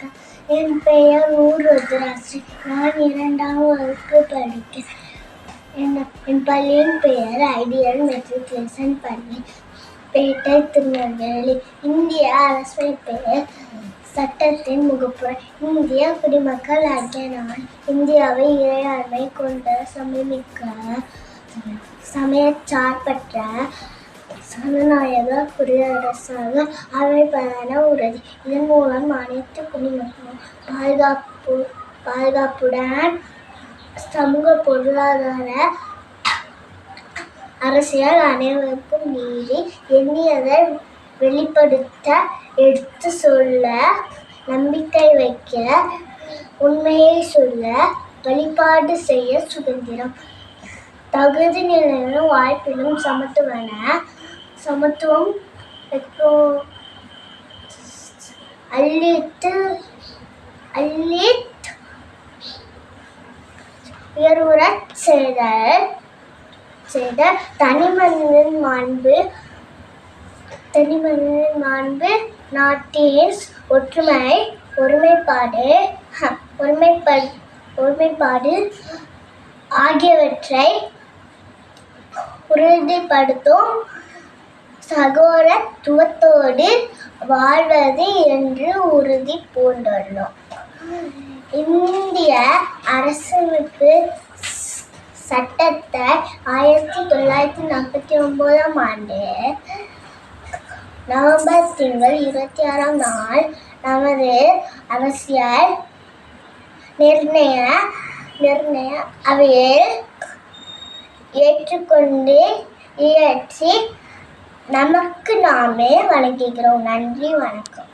வணக்கம். என் பெயர் ருத்ராஸ்ரீ. நான் 2ஆம் வகுப்பு படிக்கிறேன். என் பள்ளியின் பெயர் ஐடியல் மெட்ரிகுலேஷன் பள்ளி, பேட்டை, திருநெல்வேலி. இந்திய அரசியல் பெயர் சட்டத்தின் முகப்புரை. இந்திய குடிமக்கள் ஆகிய நான் இந்தியாவை இறையாண்மை கொண்ட சமமிக்க சமயச்சார்பற்ற ஜனநாயக குடியரசாக அமைப்பதென உறுதி. இதன் மூலம் அனைத்து குடிமக்களும் பாதுகாப்புடன் சமூக, பொருளாதார, அரசியல் அனைவருக்கும் நீதி, எண்ணியதை வெளிப்படுத்த, எடுத்து சொல்ல, நம்பிக்கை வைக்க, உண்மையை சொல்ல, வழிபாடு செய்ய சுதந்திரம், தகுதி நிலையிலும் வாய்ப்பிலும் சமத்துவம் அளித்து உயர்வுறச் செய்தல், தனிமனிதனின் மாண்பு, நாட்டின் ஒற்றுமை, ஒருமைப்பாடு ஆகியவற்றை உறுதிப்படுத்தும் சகோதரத்துவத்தோடு வாழ்வது என்று உறுதி பூண்டுள்ளோம். இந்திய அரசமைப்பு சட்டத்தை 1949ஆம் ஆண்டு நவம்பர் திங்கள் 26ஆம் நாள் நமது அரசியல் நிர்ணய அவையில் ஏற்றுக்கொண்டு இயற்றி நமக்கு நாமே வழங்குகிறோம். நன்றி, வணக்கம்.